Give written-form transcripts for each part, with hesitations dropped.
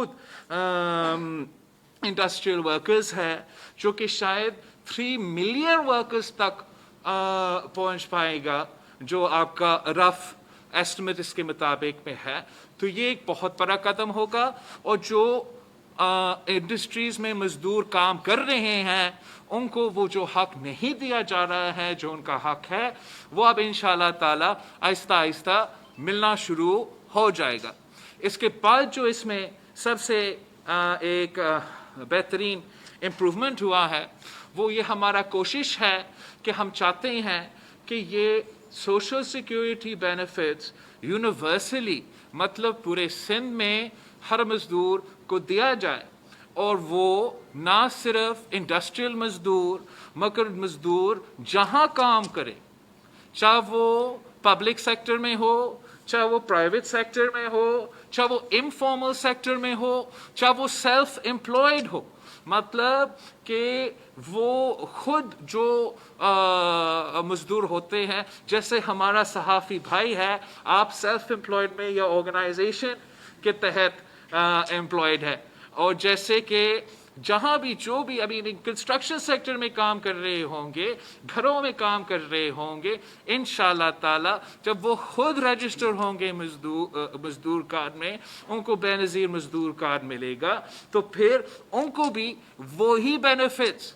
मजबूत industrial workers है जो कि शायद 3 मिलियन वर्कर्स तक पहुंच पाएगा, जो आपका रफ एस्टिमेट इसके मुताबिक में है। तो ये एक बहुत बड़ा कदम होगा, और जो इंडस्ट्रीज में मजदूर काम कर रहे हैं उनको वो जो हक नहीं दिया जा रहा है, जो उनका हक है, वो अब इंशाअल्लाह ताला आहिस्ता आहिस्ता मिलना शुरू हो जाएगा। इसके बाद जो इसमें सबसे एक बेहतरीन इम्प्रूवमेंट हुआ है वो ये हमारा कोशिश है कि हम चाहते हैं कि ये सोशल सिक्योरिटी बेनिफिट्स यूनिवर्सली, मतलब पूरे सिंध में हर मजदूर को दिया जाए, और वो ना सिर्फ इंडस्ट्रियल मजदूर मगर मजदूर जहाँ काम करे, चाहे वो पब्लिक सेक्टर में हो, चाहे वो प्राइवेट सेक्टर में हो, चाहे वो इनफॉर्मल सेक्टर में हो, चाहे वो सेल्फ एम्प्लॉयड हो, मतलब कि वो खुद जो मजदूर होते हैं, जैसे हमारा सहाफ़ी भाई है, आप सेल्फ एम्प्लॉयड में या ऑर्गेनाइजेशन के तहत एम्प्लॉयड है, और जैसे कि जहाँ भी जो भी अभी कंस्ट्रक्शन सेक्टर में काम कर रहे होंगे, घरों में काम कर रहे होंगे, इंशाअल्लाह ताला जब वो खुद रजिस्टर होंगे मजदूर कार्ड में, उनको बेनज़ीर मजदूर कार्ड मिलेगा, तो फिर उनको भी वही बेनिफिट्स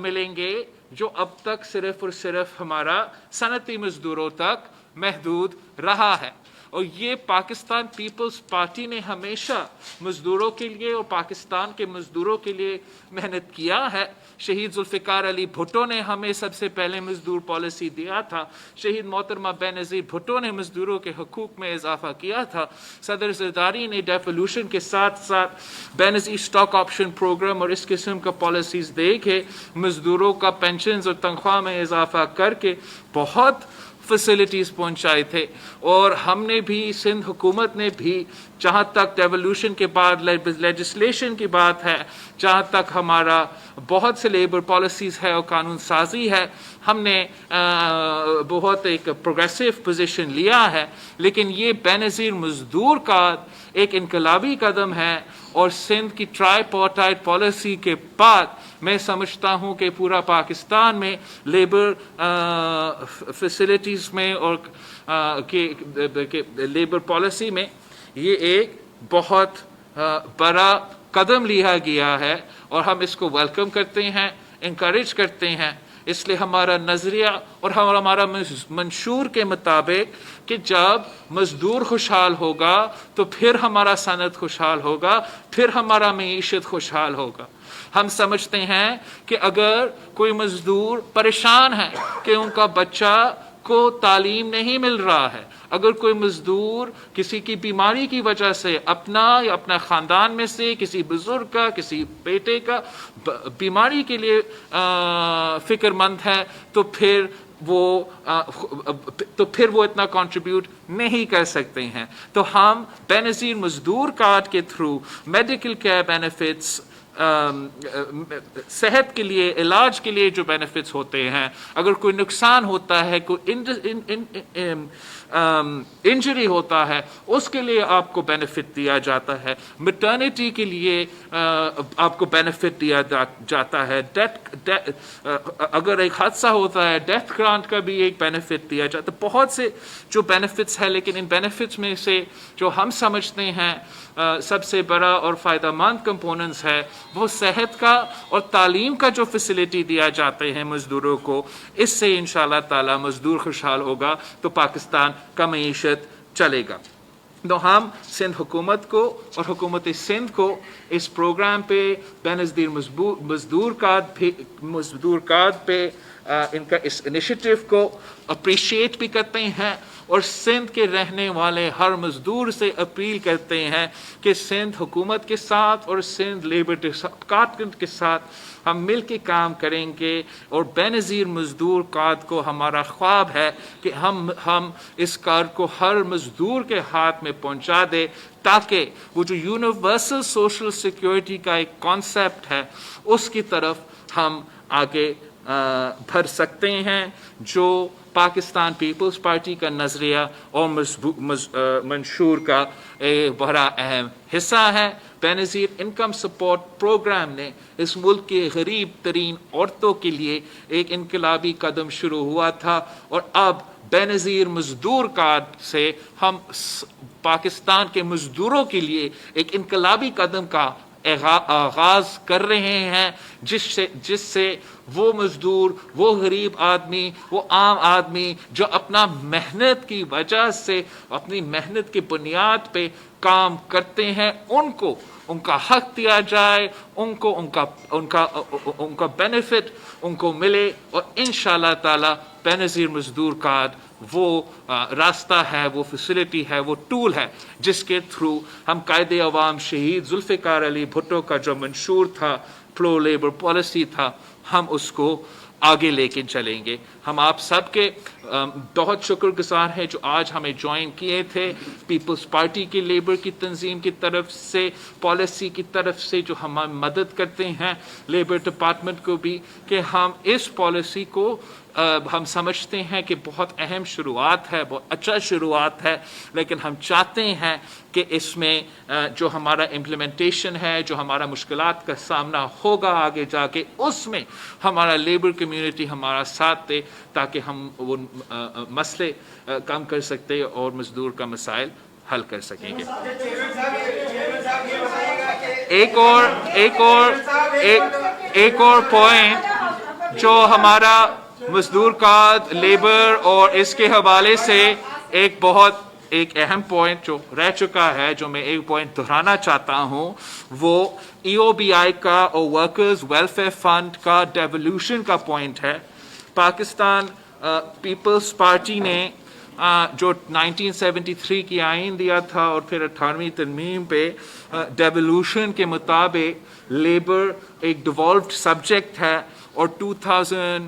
मिलेंगे जो अब तक सिर्फ और सिर्फ हमारा सनती मजदूरों तक महदूद रहा है। और ये पाकिस्तान पीपल्स पार्टी ने हमेशा मजदूरों के लिए और पाकिस्तान के मजदूरों के लिए मेहनत किया है। शहीद जुल्फ़िकार अली भुट्टो ने हमें सबसे पहले मजदूर पॉलिसी दिया था। शहीद मोहतरमा बेनज़ीर भुट्टो ने मजदूरों के हकूक़ में इजाफा किया था। सदर ज़रदारी ने डेवोल्यूशन के साथ साथ बेनज़ीर स्टॉक ऑप्शन प्रोग्राम और इस किस्म का पॉलिसीज़ दे के मजदूरों का पेंशन और तनख्वाह में इजाफा करके बहुत फैसिलिटीज़ पहुंचाए थे। और हमने भी, सिंध हुकूमत ने भी, जहाँ तक डेवोल्यूशन के बाद लेजिस्लेशन की बात है, जहाँ तक हमारा बहुत से लेबर पॉलिसीज़ है और कानून साजी है, हमने बहुत एक प्रोग्रेसिव पोजीशन लिया है। लेकिन ये बेनज़ीर मजदूर का एक इनकलाबी कदम है, और सिंध की ट्राईपार्टाइट पॉलिसी के बाद मैं समझता हूँ कि पूरा पाकिस्तान में लेबर फैसिलिटीज़ में और के लेबर पॉलिसी में ये एक बहुत बड़ा कदम लिया गया है, और हम इसको वेलकम करते हैं, इंकरेज करते हैं। इसलिए हमारा नज़रिया और हमारा मंशूर के मुताबिक कि जब मजदूर खुशहाल होगा तो फिर हमारा सनत खुशहाल होगा, फिर हमारा मईशत खुशहाल होगा। हम समझते हैं कि अगर कोई मजदूर परेशान है कि उनका बच्चा को तालीम नहीं मिल रहा है, अगर कोई मजदूर किसी की बीमारी की वजह से अपना या अपना ख़ानदान में से किसी बुजुर्ग का, किसी बेटे का बीमारी के लिए फ़िक्रमंद है, तो फिर वो इतना कंट्रीब्यूट नहीं कर सकते हैं। तो हम बेनज़ीर मजदूर कार्ड के थ्रू मेडिकल केयर बेनिफिट्स, सेहत के लिए, इलाज के लिए जो बेनिफिट्स होते हैं, अगर कोई नुकसान होता है, कोई इंजरी होता है, उसके लिए आपको बेनिफिट दिया जाता है। मैटरनिटी के लिए आपको बेनिफिट दिया जाता है। अगर एक हादसा होता है, डेथ ग्रांट का भी एक बेनिफिट दिया जाता है। बहुत से जो बेनिफिट्स है, लेकिन इन बेनिफिट्स में से जो हम समझते हैं सबसे बड़ा और फ़ायदेमंद कंपोनेंट्स है वो सेहत का और तालीम का जो फैसिलिटी दिया जाते हैं मज़दूरों को। इससे इंशाअल्लाह ताला मज़दूर खुशहाल होगा तो पाकिस्तान का मईशत चलेगा। तो हम सिंध हुकूमत को और हुकूमत सिंध को इस प्रोग्राम पे बेनज़ीर मज़दूर कार्ड पे इनका इस इनिशिएटिव को अप्रिशिएट भी करते हैं, और सिंध के रहने वाले हर मजदूर से अपील करते हैं कि सिंध हुकूमत के साथ और सिंध लेबर डिपार्टमेंट के साथ हम मिल के काम करेंगे। और बेनज़ीर मजदूर कार्ड को हमारा ख्वाब है कि हम इस कार्ड को हर मजदूर के हाथ में पहुंचा दे, ताकि वो जो यूनिवर्सल सोशल सिक्योरिटी का एक कॉन्सेप्ट है उसकी तरफ हम आगे भर सकते हैं, जो पाकिस्तान पीपल्स पार्टी का नज़रिया और मंशूर का एक बड़ा अहम हिस्सा है। बेनज़ीर इनकम सपोर्ट प्रोग्राम ने इस मुल्क के गरीब तरीन औरतों के लिए एक इनकलाबी कदम शुरू हुआ था, और अब बेनज़ीर मजदूर कार्ड से हम पाकिस्तान के मजदूरों के लिए एक इनकलाबी कदम का आगाज कर रहे हैं, जिससे वो मजदूर, वो गरीब आदमी, वो आम आदमी जो अपना मेहनत की वजह से, अपनी मेहनत की बुनियाद पे काम करते हैं, उनको उनका हक दिया जाए, उनको उनका बेनिफिट उनको मिले, और इंशाअल्लाह ताला बेनज़ीर मजदूर कार्ड वो रास्ता है, वो फैसिलिटी है, वो टूल है जिसके थ्रू हम कायदे अवाम शहीद जुल्फ़िकार अली भुट्टो का जो मंशूर था, प्रो लेबर पॉलिसी था, हम उसको आगे लेके चलेंगे। हम आप सबके बहुत शुक्रगुजार हैं जो आज हमें ज्वाइन किए थे पीपल्स पार्टी की लेबर की तंजीम की तरफ से, पॉलिसी की तरफ से, जो हमारी मदद करते हैं, लेबर डिपार्टमेंट को भी, कि हम इस पॉलिसी को हम समझते हैं कि बहुत अहम शुरुआत है, बहुत अच्छा शुरुआत है, लेकिन हम चाहते हैं कि इसमें जो हमारा इम्प्लीमेंटेशन है, जो हमारा मुश्किलात का सामना होगा आगे जाके, उसमें हमारा लेबर कम्युनिटी हमारा साथ दे, ताकि हम वो मसले कम कर सकते और मजदूर का मसाइल हल कर सकेंगे। एक और पॉइंट जो हमारा मजदूर कार्ड, लेबर और इसके हवाले से एक अहम पॉइंट जो रह चुका है, जो मैं एक पॉइंट दोहराना चाहता हूं, वो EOBI का और वर्कर्स वेलफेयर फंड का डेवोल्यूशन का पॉइंट है। पाकिस्तान पीपल्स पार्टी ने जो 1973 की आइन दिया था और फिर 18वीं तरमीम पे डेवोल्यूशन के मुताबिक लेबर एक डिवॉल्व्ड सब्जेक्ट है, और 2000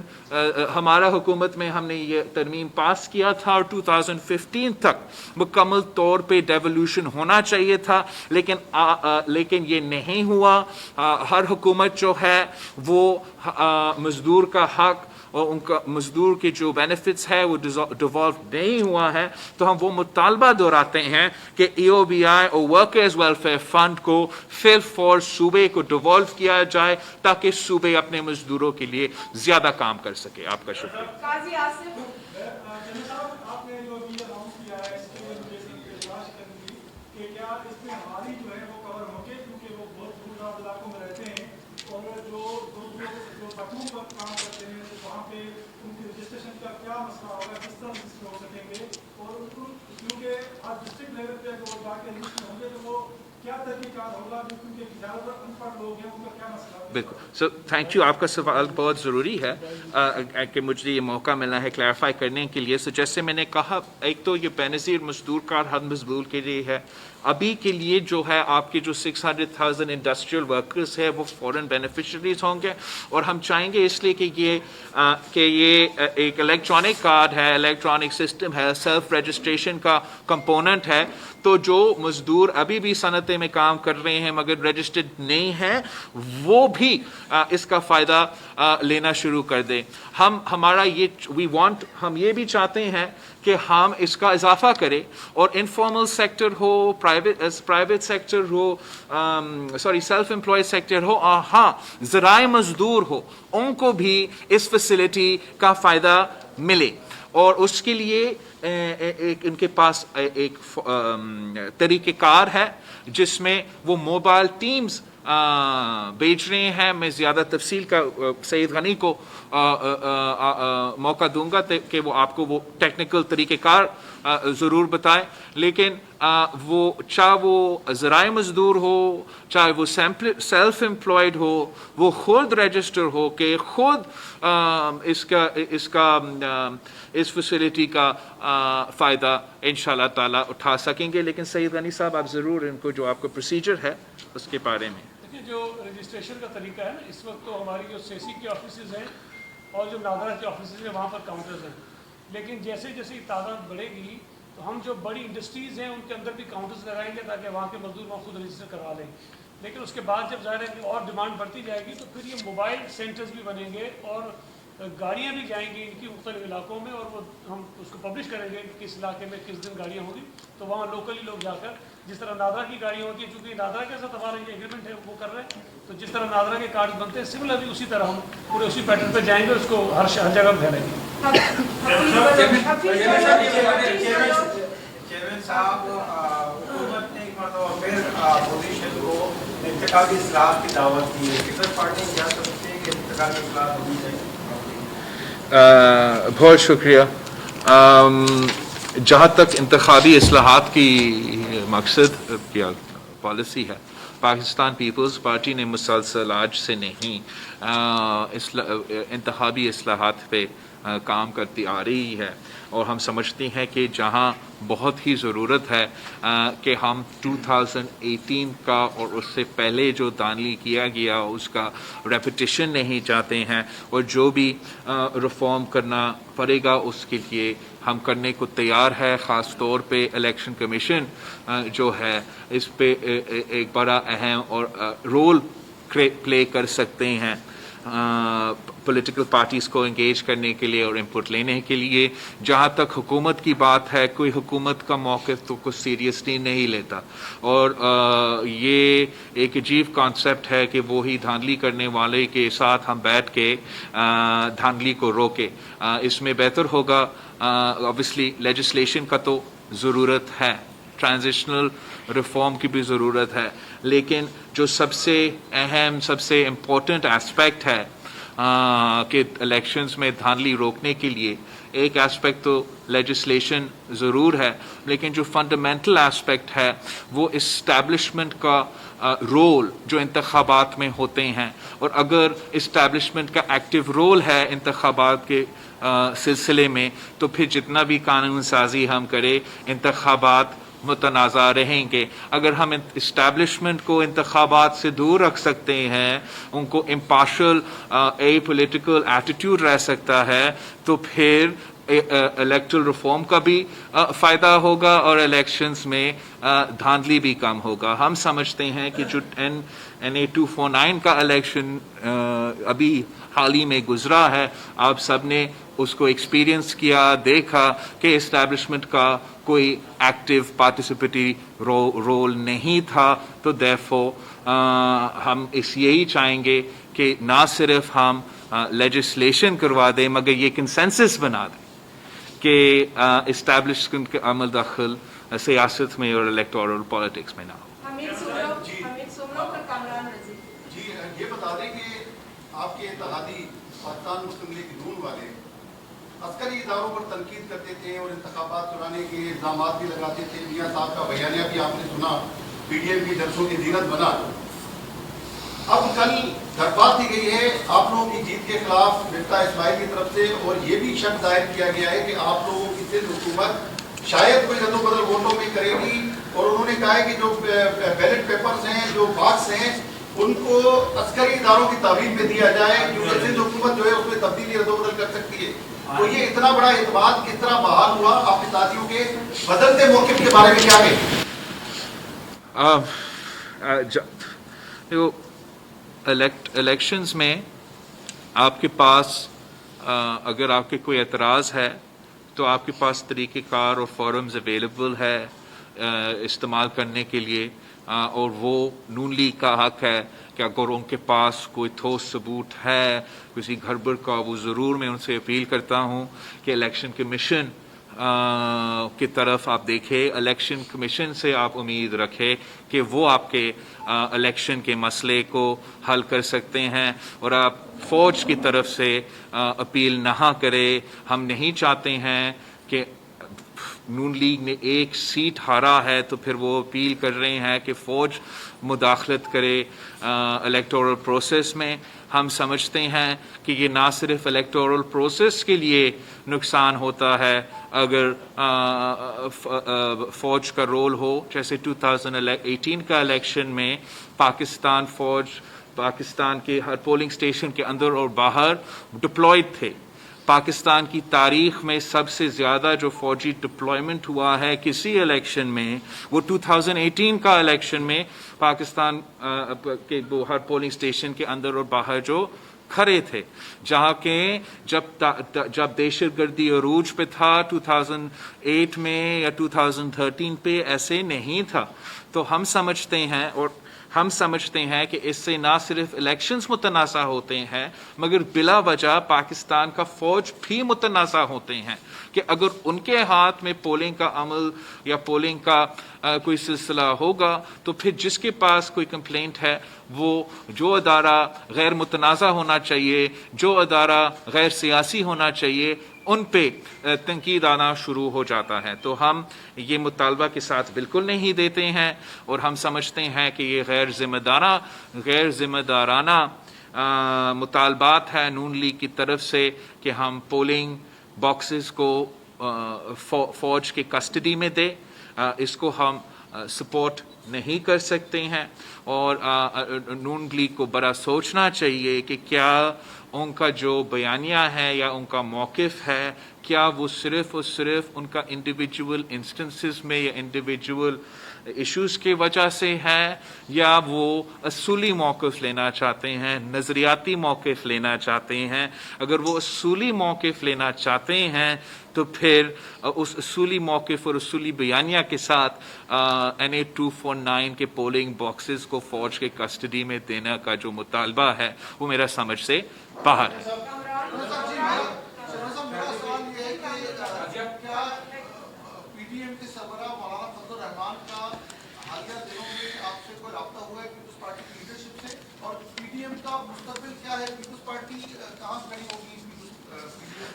हमारा हुकूमत में हमने ये तरमीम पास किया था, और 2015 तक मुकम्मल तौर पे डेवोल्यूशन होना चाहिए था, लेकिन ये नहीं हुआ। हर हुकूमत जो है वो मजदूर का हक और उनका मजदूर के जो बेनिफिट्स है वो डिवॉल्व नहीं हुआ है, तो हम वो मुतालबा दोहराते हैं कि EOBI और वर्कर्स वेलफेयर फंड को फिर फॉर सूबे को डिवॉल्व किया जाए, ताकि सूबे अपने मजदूरों के लिए ज्यादा काम कर सके। आपका शुक्रिया। बिल्कुल, सो थैंक यू। आपका सवाल बहुत ज़रूरी है कि मुझे ये मौका मिला है क्लैरिफाई करने के लिए। सो जैसे मैंने कहा, एक तो ये बेनज़ीर मजदूर कार्ड हर मजदूर के लिए है। अभी के लिए जो है आपके जो 600,000 इंडस्ट्रियल वर्कर्स है वो फॉरेन बेनिफिशरीज होंगे, और हम चाहेंगे इसलिए कि ये एक इलेक्ट्रॉनिक कार्ड है, इलेक्ट्रॉनिक सिस्टम है, सेल्फ रजिस्ट्रेशन का कंपोनेंट है, तो जो मजदूर अभी भी सनते में काम कर रहे हैं मगर रजिस्टर्ड नहीं है, वो भी इसका फ़ायदा लेना शुरू कर दें। हम ये भी चाहते हैं कि हम इसका इजाफा करें, और इनफॉर्मल सेक्टर हो, प्राइवेट सेक्टर हो, सेल्फ एम्प्लॉयड सेक्टर हो, हाँ ज़राए मजदूर हो, उनको भी इस फैसिलिटी का फ़ायदा मिले, और उसके लिए इनके पास एक तरीक़ेकार है जिसमें वो मोबाइल टीम्स बेच रहे हैं। मैं ज़्यादा तफसील का सईद गनी को मौका दूंगा कि वो आपको वो टेक्निकल तरीक़ेकार ज़रूर बताए, लेकिन चाहे वो ज़राए मजदूर हो, चाहे वो सेल्फ एम्प्लॉयड हो, वो खुद रजिस्टर हो के खुद इस फैसिलिटी का फ़ायदा इंशाअल्लाह ताला उठा सकेंगे। लेकिन सईद गनी साहब, आप ज़रूर इनको जो आपका प्रोसीजर है उसके बारे में। देखिए, जो रजिस्ट्रेशन का तरीका है ना, इस वक्त तो हमारी जो सेसी के ऑफिस हैं और जो नादरा के ऑफिस हैं वहाँ पर काउंटर्स हैं, लेकिन जैसे जैसे तादाद बढ़ेगी तो हम जो बड़ी इंडस्ट्रीज़ हैं उनके अंदर भी काउंटर्स लगाएंगे ताकि वहाँ के मजदूर वहाँ खुद रजिस्टर करवा लें। लेकिन उसके बाद जब ज़ाहिर है कि और डिमांड बढ़ती जाएगी तो फिर ये मोबाइल सेंटर्स भी बनेंगे और गाड़ियाँ भी जाएंगी इनकी मुख्तलिफ इलाकों में, और वो हम उसको पब्लिश करेंगे कि किस इलाके में किस दिन गाड़ियाँ होंगी, तो वहाँ लोकली लोग जाकर جس طرح نادرا کی گاڑیاں ہوتی ہیں, چونکہ نادرا کے ساتھ ہمارا یہ ایگریمنٹ ہے وہ کر رہے ہیں, تو جس طرح نادرا کے کارڈ بنتے ہیں سملرلی اسی طرح ہم پورے اسی پیٹرن پہ جائیں گے, اس کو ہر جگہ پھیلیں گے. چیئرمین صاحب, حکومت نے ایک مرتبہ پھر اپوزیشن کو انتخابی اصلاحات کی دعوت دی ہے. پیپلز پارٹی کیا سمجھتے ہیں کہ انتخابی اصلاحات ہونی چاہیے؟ بہت شکریہ. جہاں تک انتخابی اصلاحات کی مقصد یا پالیسی ہے, پاکستان پیپلز پارٹی نے مسلسل آج سے نہیں انتخابی اصلاحات پہ کام کرتی آ رہی ہے, اور ہم سمجھتے ہیں کہ جہاں بہت ہی ضرورت ہے کہ ہم 2018 کا اور اس سے پہلے جو دھاندلی کیا گیا اس کا ریپیٹیشن نہیں چاہتے ہیں, اور جو بھی ریفارم کرنا پڑے گا اس کے لیے ہم کرنے کو تیار ہے. خاص طور پہ الیکشن کمیشن جو ہے اس پہ ایک بڑا اہم اور رول پلے کر سکتے ہیں پولیٹیکل پارٹیز کو انگیج کرنے کے لیے اور انپٹ لینے کے لیے. جہاں تک حکومت کی بات ہے, کوئی حکومت کا موقف تو کچھ سیریسلی نہیں لیتا, اور یہ ایک عجیب کانسیپٹ ہے کہ وہی دھاندلی کرنے والے کے ساتھ ہم بیٹھ کے دھاندلی کو روکے. اس میں بہتر ہوگا, obviously لیجسلیشن کا تو ضرورت ہے, ٹرانزیشنل ریفارم کی بھی ضرورت ہے, لیکن جو سب سے اہم سب سے امپورٹنٹ ایسپیکٹ ہے کہ الیکشنز میں دھاندلی روکنے کے لیے, ایک ایسپیکٹ تو لیجسلیشن ضرور ہے, لیکن جو فنڈامنٹل ایسپیکٹ ہے وہ اسٹیبلشمنٹ کا رول جو انتخابات میں ہوتے ہیں. اور اگر اسٹیبلشمنٹ کا ایکٹیو رول ہے انتخابات کے سلسلے میں, تو پھر جتنا بھی قانون سازی ہم کریں انتخابات متنازع رہیں گے. اگر ہم اسٹیبلشمنٹ کو انتخابات سے دور رکھ سکتے ہیں, ان کو امپارشل اے پولیٹیکل ایٹیٹیوڈ رہ سکتا ہے, تو پھر الیکٹرل ریفارم کا بھی فائدہ ہوگا اور الیکشنز میں دھاندلی بھی کم ہوگا. ہم سمجھتے ہیں کہ جو NA 249 کا الیکشن ابھی حال ہی میں گزرا ہے, آپ سب نے اس کو ایکسپیرینس کیا, دیکھا کہ اسٹیبلشمنٹ کا کوئی ایکٹیو پارٹیسپیٹری رول نہیں تھا. تو therefore ہم یہی چاہیں گے کہ نہ صرف ہم لیجسلیشن کروا دیں مگر یہ کنسنسس بنا دیں کہ اسٹیبلشمنٹ کے عمل دخل سیاست میں اور الیکٹورل پالیٹکس میں نہ ہو. جی یہ بتا دیں کہ آپ کے اتحادی پاکستان مسلم لیگ نون والے عسکری اداروں پر تنقید کرتے تھے اور انتخابات چرانے کے الزامات بھی لگاتے تھے. میاں صاحب کا بیانیہ بھی آپ نے سنا, PDM کی جلسوں کی زینت بنا. اب کل درخواست دی گئی ہے آپ لوگوں کی جیت کے خلاف مفتاح اسماعیل کی طرف سے, اور یہ بھی شک ظاہر کیا گیا ہے کہ آپ لوگوں کی سندھ حکومت شاید کوئی رد و بدل ووٹوں میں کرے گی, اور انہوں نے کہا ہے کہ جو بیلٹ پیپرز ہیں, جو باکس ہیں, ان کو عسکری اداروں کی تعویذ میں دیا جائے کیونکہ سندھ حکومت جو ہے اس میں تبدیلی رد و بدل کر سکتی ہے. تو یہ اتنا بڑا اعتماد کس طرح بحال ہوا؟ آپ اتحادیوں کے بدلتے موقف کے بارے میں کیا کہیں؟ الیکشنز میں آپ کے پاس اگر آپ کے کوئی اعتراض ہے تو آپ کے پاس طریقہ کار اور فورمز اویلیبل ہے استعمال کرنے کے لیے, اور وہ نون لیگ کا حق ہے کہ اگر ان کے پاس کوئی ٹھوس ثبوت ہے کسی گڑبڑ کا, وہ ضرور میں ان سے اپیل کرتا ہوں کہ الیکشن کمیشن کی طرف آپ دیکھیں. الیکشن کمیشن سے آپ امید رکھیں کہ وہ آپ کے الیکشن کے مسئلے کو حل کر سکتے ہیں, اور آپ فوج کی طرف سے اپیل نہ کریں. ہم نہیں چاہتے ہیں کہ نون لیگ نے ایک سیٹ ہارا ہے تو پھر وہ اپیل کر رہے ہیں کہ فوج مداخلت کرے الیکٹورل پروسیس میں. ہم سمجھتے ہیں کہ یہ نہ صرف الیکٹورل پروسیس کے لیے نقصان ہوتا ہے اگر فوج کا رول ہو, جیسے 2018 کا الیکشن میں پاکستان فوج پاکستان کے ہر پولنگ اسٹیشن کے اندر اور باہر ڈپلوائڈ تھے. پاکستان کی تاریخ میں سب سے زیادہ جو فوجی ڈپلائمنٹ ہوا ہے کسی الیکشن میں وہ 2018 کا الیکشن میں پاکستان کے ہر پولنگ اسٹیشن کے اندر اور باہر جو کھڑے تھے، جہاں کہ جب دہشت گردی عروج پہ تھا 2008 میں یا 2013 پہ ایسے نہیں تھا. تو ہم سمجھتے ہیں کہ اس سے نہ صرف الیکشنز متنازع ہوتے ہیں مگر بلا وجہ پاکستان کا فوج بھی متنازع ہوتے ہیں کہ اگر ان کے ہاتھ میں پولنگ کا عمل یا پولنگ کا کوئی سلسلہ ہوگا تو پھر جس کے پاس کوئی کمپلینٹ ہے وہ جو ادارہ غیر متنازع ہونا چاہیے، جو ادارہ غیر سیاسی ہونا چاہیے، ان پہ تنقید آنا شروع ہو جاتا ہے. تو ہم یہ مطالبہ کے ساتھ بالکل نہیں دیتے ہیں اور ہم سمجھتے ہیں کہ یہ غیر ذمہ دارانہ مطالبات ہے نون لیگ کی طرف سے کہ ہم پولنگ باکسز کو فوج کے کسٹڈی میں دے. اس کو ہم سپورٹ نہیں کر سکتے ہیں اور نون لیگ کو بڑا سوچنا چاہیے کہ کیا ان کا جو بیانیہ ہے یا ان کا موقف ہے کیا وہ صرف اور صرف ان کا انڈیویجول انسٹنسز میں یا انڈیویجول ایشوز کی وجہ سے ہے یا وہ اصولی موقف لینا چاہتے ہیں، نظریاتی موقف لینا چاہتے ہیں. اگر وہ اصولی موقف لینا چاہتے ہیں تو پھر اس اصولی موقف اور اصولی بیانیہ کے ساتھ NA 249 کے پولنگ باکسز کو فوج کے کسٹڈی میں دینے کا جو مطالبہ ہے وہ میرا سمجھ سے باہر ہے. میرا سوال یہ ہے کہ کیا PDM کے سربراہ مولانا فضل الرحمان کا حالیہ دنوں میں آپ سے کوئی رابطہ ہوا ہے پیپلز پارٹی کی لیڈرشپ سے، اور PDM کا مستقبل کیا ہے، پیپلز پارٹی کہاں کھڑی ہوگی؟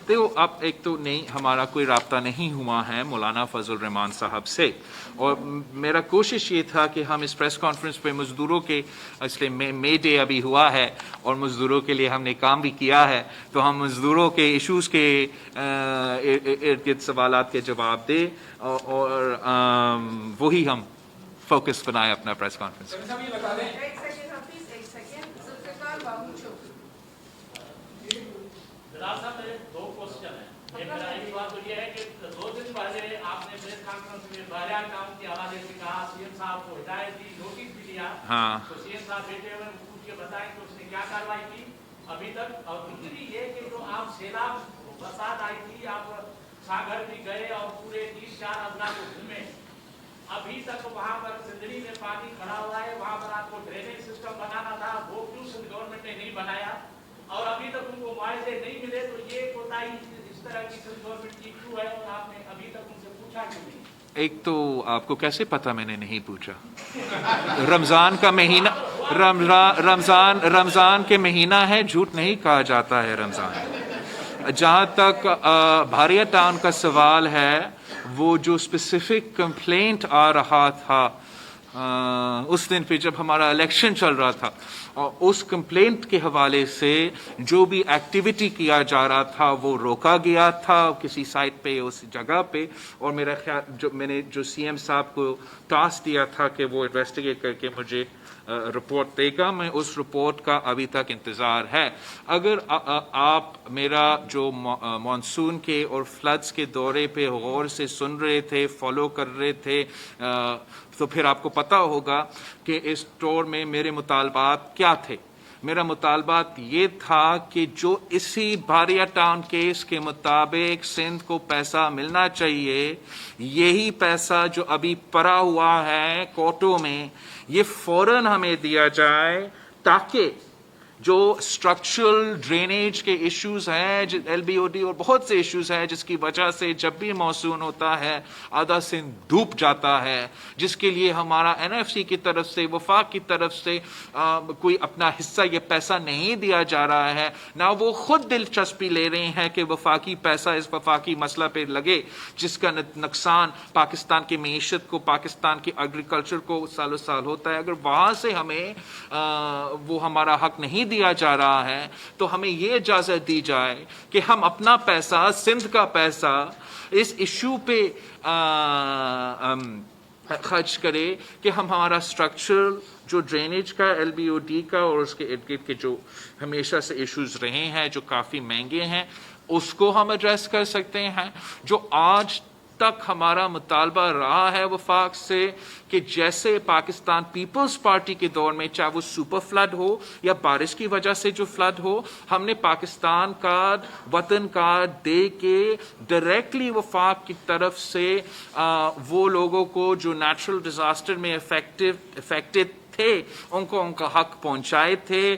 دیکھو اب ایک تو نہیں، ہمارا کوئی رابطہ نہیں ہوا ہے مولانا فضل الرحمان صاحب سے، اور میرا کوشش یہ تھا کہ ہم اس پریس کانفرنس پہ مزدوروں کے اس لیے مے ڈے ابھی ہوا ہے اور مزدوروں کے لیے ہم نے کام بھی کیا ہے، تو ہم مزدوروں کے ایشوز کے ارد گرد سوالات کے جواب دیں اور وہی ہم فوکس بنائے اپنا پریس کانفرنس. جناب صاحب میرے دو کوشچن ہیں. ایک میرا ایک بات تو یہ ہے کہ 2 دن پہلے آپ نے پریس کانفرنس میں بحریہ کام کے حوالے سے کہا، CM صاحب کو ہدایت دی، نوٹس بھی دیا. تو CM صاحب بیٹے ہوئے پوچھ کے بتائیں کہ اس نے کیا کارروائی کی ابھی تک. اور دوسری یہ کہ جو آپ سیلاب برسات آئی تھی، آپ ساگر بھی گئے اور پورے 30-4 اضلاع کو گھومے، ابھی تک وہاں پر سندری میں پانی کھڑا ہوا ہے، وہاں پر آپ کو ڈرینیج سسٹم بنانا تھا، وہ کیوں سندھ گورنمنٹ نے نہیں بنایا؟ اور ابھی تک ان کو معاوضے نہیں ملے، تو یہ کوتاہی اس طرح کی سندھ گورنمنٹ کی کیوں ہے اور آپ نے ابھی تک ان سے پوچھا کیوں نہیں؟ ایک تو آپ کو کیسے پتا میں نے نہیں پوچھا؟ رمضان کا مہینہ، رمضان کے مہینہ ہے، جھوٹ نہیں کہا جاتا ہے رمضان. جہاں تک بحریہ ٹاؤن کا سوال ہے، وہ جو اسپیسیفک کمپلینٹ آ رہا تھا اس دن پہ جب ہمارا الیکشن چل رہا تھا، اور اس کمپلینٹ کے حوالے سے جو بھی ایکٹیویٹی کیا جا رہا تھا وہ روکا گیا تھا کسی سائٹ پہ، اس جگہ پہ. اور میرا خیال میں نے جو CM صاحب کو ٹاسک دیا تھا کہ وہ انویسٹیگیٹ کر کے مجھے رپورٹ دے گا، میں اس رپورٹ کا ابھی تک انتظار ہے. اگر آپ میرا جو مانسون کے اور فلڈز کے دورے پہ غور سے سن رہے تھے، فالو کر رہے تھے، تو پھر آپ کو پتا ہوگا کہ اس ٹور میں میرے مطالبات کیا تھے. میرا مطالبات یہ تھا کہ جو اسی بحریہ ٹاؤن کیس کے مطابق سندھ کو پیسہ ملنا چاہیے، یہی پیسہ جو ابھی پڑا ہوا ہے کورٹوں میں، یہ فوراً ہمیں دیا جائے تاکہ جو اسٹرکچرل ڈرینیج کے ایشوز ہیں، LBOD اور بہت سے ایشوز ہیں جس کی وجہ سے جب بھی مانسون ہوتا ہے آدھا سندھ ڈوب جاتا ہے، جس کے لیے ہمارا NFC کی طرف سے، وفاق کی طرف سے کوئی اپنا حصہ یہ پیسہ نہیں دیا جا رہا ہے، نہ وہ خود دلچسپی لے رہے ہیں کہ وفاقی پیسہ اس وفاقی مسئلہ پہ لگے جس کا نقصان پاکستان کی معیشت کو، پاکستان کی ایگریکلچر کو سالوں سال ہوتا ہے. اگر وہاں سے ہمیں وہ ہمارا حق نہیں دیا جا رہا ہے تو ہمیں یہ اجازت دی جائے کہ ہم اپنا پیسہ، سندھ کا پیسہ اس ایشو پہ خرچ کرے کہ ہم ہمارا اسٹرکچر جو ڈرینیج کا، LBOD کا اور اس کے ارد گرد کے جو ہمیشہ سے ایشوز رہے ہیں جو کافی مہنگے ہیں، اس کو ہم ایڈریس کر سکتے ہیں. جو آج تک ہمارا مطالبہ رہا ہے وفاق سے کہ جیسے پاکستان پیپلز پارٹی کے دور میں, چاہے وہ سپر فلڈ ہو یا بارش کی وجہ سے جو فلڈ ہو, ہم نے پاکستان کارڈ, وطن کارڈ دے کے ڈائریکٹلی وفاق کی طرف سے وہ لوگوں کو جو نیچرل ڈیزاسٹر میں افیکٹڈ تھے ان کو ان کا حق پہنچائے تھے.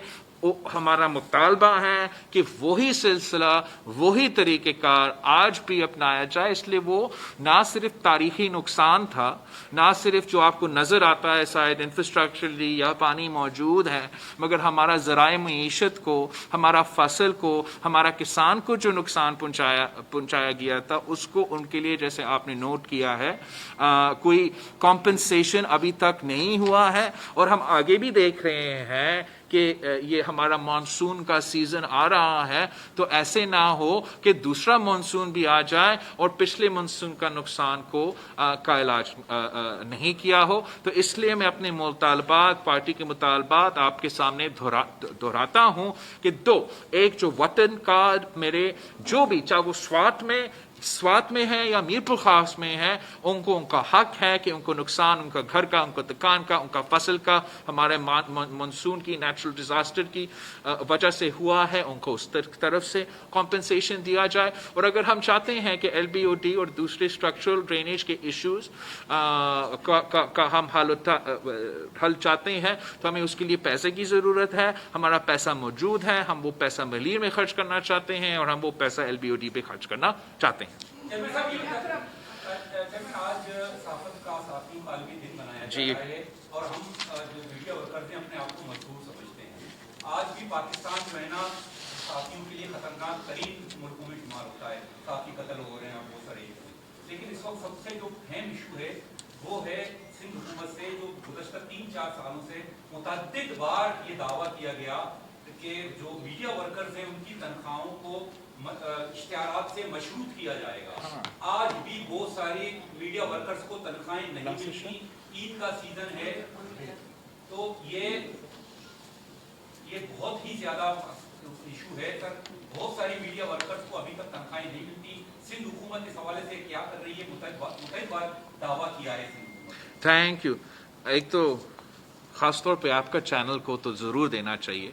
ہمارا مطالبہ ہے کہ وہی سلسلہ, وہی طریقہ کار آج بھی اپنایا جائے. اس لیے وہ نہ صرف تاریخی نقصان تھا, نہ صرف جو آپ کو نظر آتا ہے شاید انفراسٹرکچرلی یا پانی موجود ہے, مگر ہمارا ذرائع معیشت کو, ہمارا فصل کو, ہمارا کسان کو جو نقصان پہنچایا گیا تھا اس کو ان کے لیے جیسے آپ نے نوٹ کیا ہے کوئی کمپنسیشن ابھی تک نہیں ہوا ہے. اور ہم آگے بھی دیکھ رہے ہیں کہ یہ ہمارا مانسون کا سیزن آ رہا ہے, تو ایسے نہ ہو کہ دوسرا مانسون بھی آ جائے اور پچھلے مانسون کا نقصان کا علاج نہیں کیا ہو. تو اس لیے میں اپنے مطالبات, پارٹی کے مطالبات آپ کے سامنے دہراتا ہوں کہ دو, ایک جو وطن کارڈ میرے جو بھی, چاہے وہ سوات میں ہے یا میر پور خاص میں ہے, ان کو ان کا حق ہے کہ ان کو نقصان, ان کا گھر کا, ان کا دکان کا, ان کا فصل کا, ہمارے مانسون کی نیچرل ڈیزاسٹر کی وجہ سے ہوا ہے, ان کو اس طرف سے کمپنسیشن دیا جائے. اور اگر ہم چاہتے ہیں کہ ایل بی او ڈی اور دوسرے اسٹرکچرل ڈرینیج کے ایشوز کا ہم حل چاہتے ہیں تو ہمیں اس کے لیے پیسے کی ضرورت ہے. ہمارا پیسہ موجود ہے, ہم وہ پیسہ ملیر میں خرچ کرنا چاہتے ہیں اور ہم وہ پیسہ ایل بی او ڈی پہ خرچ کرنا چاہتے ہیں. آج صحافت کا صحافی عالمی دن منایا جا رہا ہے اور ہم جو میڈیا ورکرز ہیں اپنے آپ کو مشہور سمجھتے ہیں. آج بھی پاکستان جو ہے نا صحافیوں کے لیے خطرناک ترین ملکوں میں شمار ہوتا ہے. صحافی قتل ہو رہے ہیں بہت سارے, لیکن اس وقت سب سے جو اہم ایشو ہے وہ ہے سندھ حکومت سے جو گزشتہ 3-4 سالوں سے متعدد بار یہ دعویٰ کیا گیا کہ جو میڈیا ورکرز ہیں ان کی تنخواہوں کو اشتہارات سے مشروط کیا جائے گا. آج بھی بہت ساری میڈیا ورکرز کو تنخواہیں نہیں ملتی. عید کا سیزن ہے تو یہ بہت ہی زیادہ ایشو ہے سر. بہت ساری میڈیا ورکرز کو ابھی تک تنخواہیں نہیں ملتی. سندھ حکومت اس حوالے سے کیا کر رہی ہے؟ متعدد بار دعویٰ کیا ہے سندھ حکومت. Thank you. ایک تو خاص طور پہ آپ کا چینل کو تو ضرور دینا چاہیے,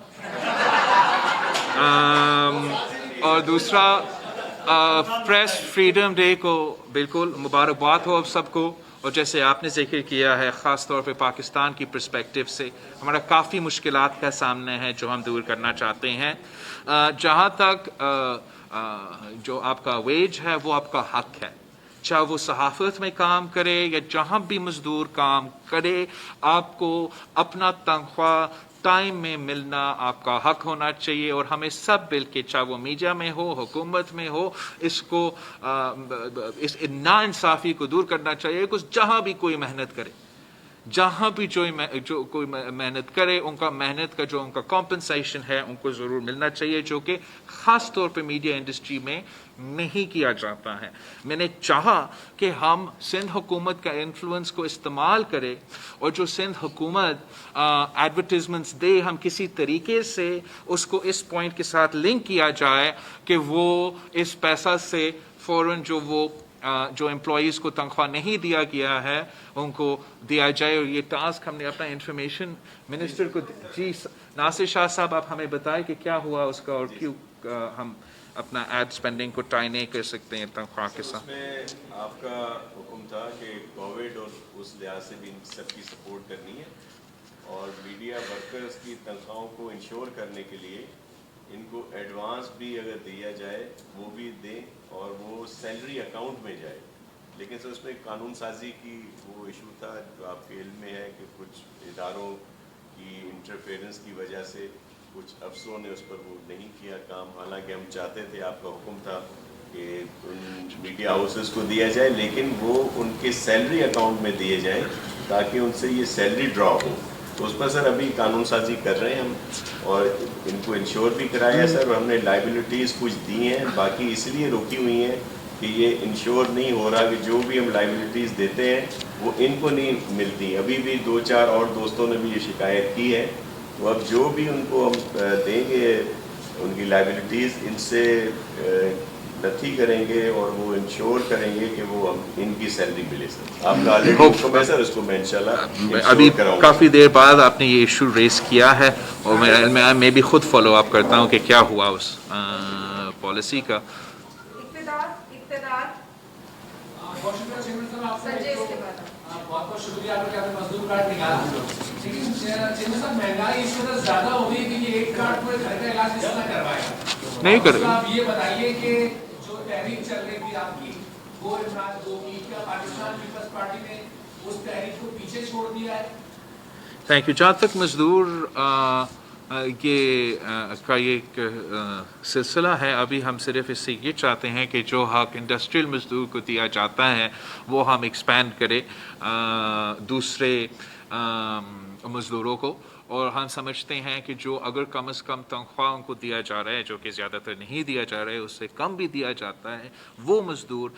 اور دوسرا پریس فریڈم ڈے کو بالکل مبارکباد ہو اب سب کو. اور جیسے آپ نے ذکر کیا ہے, خاص طور پہ پاکستان کی پرسپیکٹو سے ہمارا کافی مشکلات کا سامنا ہے جو ہم دور کرنا چاہتے ہیں. جہاں تک جو آپ کا ویج ہے وہ آپ کا حق ہے, چاہے وہ صحافت میں کام کرے یا جہاں بھی مزدور کام کرے, آپ کو اپنا تنخواہ ٹائم میں ملنا آپ کا حق ہونا چاہیے. اور ہمیں سب مل کے, چاہے وہ میڈیا میں ہو, حکومت میں ہو, اس کو اس ناانصافی کو دور کرنا چاہیے. کہ جہاں بھی کوئی محنت کرے, جہاں بھی جو کوئی محنت کرے, ان کا محنت کا جو ان کا کمپنسیشن ہے ان کو ضرور ملنا چاہیے, جو کہ خاص طور پہ میڈیا انڈسٹری میں نہیں کیا جاتا ہے. میں نے چاہا کہ ہم سندھ حکومت کا انفلوئنس کو استعمال کرے, اور جو سندھ حکومت ایڈورٹیزمنٹس دے, ہم کسی طریقے سے اس کو اس پوائنٹ کے ساتھ لنک کیا جائے کہ وہ اس پیسہ سے فوراً جو امپلائیز کو تنخواہ نہیں دیا گیا ہے ان کو دیا جائے. اور یہ ٹاسک ہم نے اپنا انفارمیشن منسٹر کو, جی ناصر شاہ صاحب آپ ہمیں بتائیں کہ کیا ہوا اس کا, اور کیوں ہم اپنا ایڈ سپینڈنگ کو ٹائی نہیں کر سکتے ہیں تنخواہ کے ساتھ. اس میں آپ کا حکم تھا کہ کووڈ اور اس لحاظ سے بھی ان سب کی سپورٹ کرنی ہے, اور میڈیا ورکرز کی تنخواہوں کو انشور کرنے کے لیے ان کو ایڈوانس بھی اگر دیا جائے وہ بھی دیں, اور وہ سیلری اکاؤنٹ میں جائے. لیکن سر اس میں قانون سازی کی وہ ایشو تھا جو آپ کے علم میں ہے کہ کچھ اداروں کی انٹرفیئرنس کی وجہ سے کچھ افسروں نے اس پر وہ نہیں کیا کام. حالانکہ ہم چاہتے تھے, آپ کا حکم تھا کہ ان میڈیا ہاؤسز کو دیا جائے, لیکن وہ ان کے سیلری اکاؤنٹ میں دیے جائیں تاکہ ان سے یہ سیلری ڈرا ہو. تو اس پر سر ابھی قانون سازی کر رہے ہیں ہم, اور ان کو انشور بھی کرایا ہے سر, اور ہم نے لائبلٹیز کچھ دی ہیں, باقی اس لیے روکی ہوئی ہیں کہ یہ انشور نہیں ہو رہا کہ جو بھی ہم لائبلٹیز دیتے ہیں وہ ان کو نہیں ملتی. ابھی بھی 2-4 اور دوستوں نے بھی یہ شکایت کی ہے. تو اب جو بھی ان کو ہم دیں گے ان کی لائبلٹیز, ان سے नथी करेंगे और वो इंश्योर करेंगे कि वो इनकी सैलरी मिले सर। आपका ऑलरेडी हुक्म है सर, उसको मैं इंशाल्लाह अभी कराऊंगा। काफ़ी देर बाद आपने ये इशू रेस किया है और मैं भी खुद फॉलो अप करता हूँ कि क्या हुआ उस पॉलिसी का। बहुत बहुत शुक्रिया आपके आपने मजदूर कार्ड निकाला, लेकिन चेंद्र साहब महंगाई इस वजह ज्यादा हो गई कि ये एक कार्ड पूरे घर का इलाज किस तरह करवाएगा? नहीं कर आप ये बताइए कि जो तहरीक चल रही थी आपकी वो इमरान दो की, क्या पाकिस्तान पीपल्स पार्टी ने उस तहरीक को पीछे छोड़ दिया है? Thank you. जहाँ तक मजदूर का ये एक सिलसिला है, अभी हम सिर्फ इससे ये चाहते हैं कि जो हक इंडस्ट्रियल मजदूर को दिया जाता है वो हम एक्सपैंड करें दूसरे मज़दूरों को, और हम समझते हैं कि जो अगर कम से कम तनख्वाह उनको दिया जा रहा है, जो कि ज़्यादातर नहीं दिया जा रहा है, उससे कम भी दिया जाता है, वो मज़दूर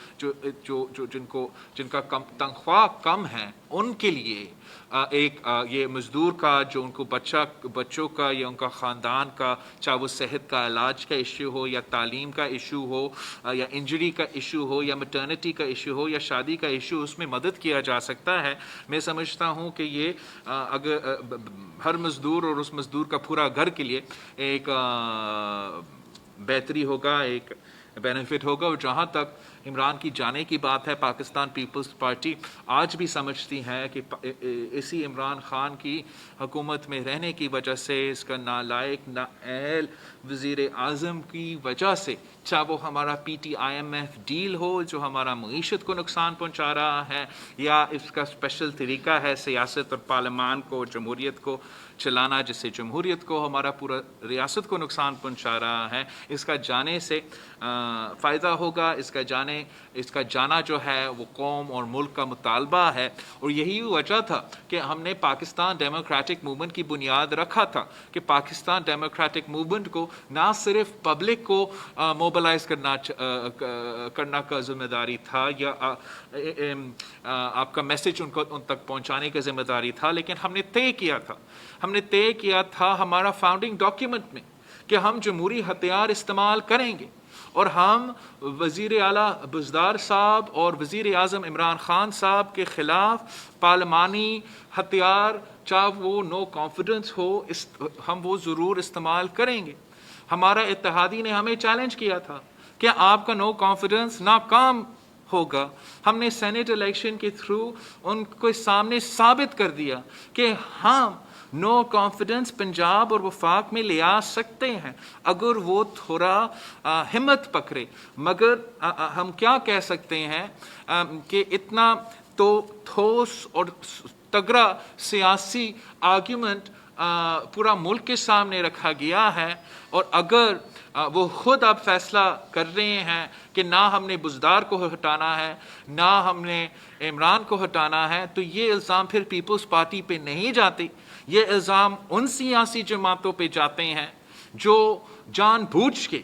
जिनका तनख्वाह कम है उनके लिए ये मज़दूर का जो उनको बच्चों का या उनका ख़ानदान का, चाहे वो सेहत का इलाज का इशू हो या तालीम का इशू हो या इंजरी का इशू हो या मैटरनिटी का इशू हो या शादी का इशू, उसमें मदद किया जा सकता है। मैं समझता हूँ कि ये अगर हर मज़दूर और उस मज़दूर का पूरा घर के लिए एक बेहतरी होगा, एक बेनिफिट होगा। और जहाँ तक इमरान की जाने की बात है, पाकिस्तान पीपल्स पार्टी आज भी समझती है कि इसी इमरान ख़ान की हुकूमत में रहने की वजह से, इसका नालायक नाअहल वज़ीर आज़म की वजह से, चाहे वो हमारा PTIMF डील हो जो हमारा मईशत को नुकसान पहुँचा रहा है, या इसका स्पेशल तरीका है सियासत और पार्लियामान को, जमहूरियत को चलाना, जिससे जमहूरियत को, हमारा पूरा रियासत को नुकसान पहुँचा रहा है, इसका जाने से फ़ायदा होगा। इसका जाना जो है वो कौम और मुल्क का मुतालबा है, और यही वजह था कि हमने पाकिस्तान डेमोक्रेटिक मूवमेंट की बुनियाद रखा था कि पाकिस्तान डेमोक्रेटिक मूवमेंट को ना सिर्फ पब्लिक को मोबिलाइज करना का जिम्मेदारी था या आपका मैसेज उन तक पहुंचाने की जिम्मेदारी था, लेकिन हमने तय किया था हमारा फाउंडिंग डॉक्यूमेंट में कि हम जमहूरी हथियार इस्तेमाल करेंगे, और हम वज़ीर आला बुज़दार साहब और वज़ीर आज़म इमरान ख़ान साहब के ख़िलाफ़ पार्लिमानी हथियार, चाहे वो नो कॉन्फिडेंस हो, हम वो ज़रूर इस्तेमाल करेंगे। हमारा इत्तेहादी ने हमें चैलेंज किया था कि आपका नो कॉन्फिडेंस नाकाम होगा। हमने सेनेट इलेक्शन के थ्रू उनके सामने साबित कर दिया कि हम नो कॉन्फिडेंस पंजाब और वफाक में ले आ सकते हैं अगर वो थोड़ा हिम्मत पकड़े। मगर हम क्या कह सकते हैं कि इतना तो ठोस और तगड़ा सियासी आर्ग्यूमेंट पूरा मुल्क के सामने रखा गया है, और अगर वो खुद अब फैसला कर रहे हैं कि ना हमने बुज़दार को हटाना है, ना हमने इमरान को हटाना है, तो ये इल्ज़ाम फिर पीपल्स पार्टी पे नहीं जाते, ये इल्ज़ाम उन सियासी जमातों पे जाते हैं जो जानबूझ के,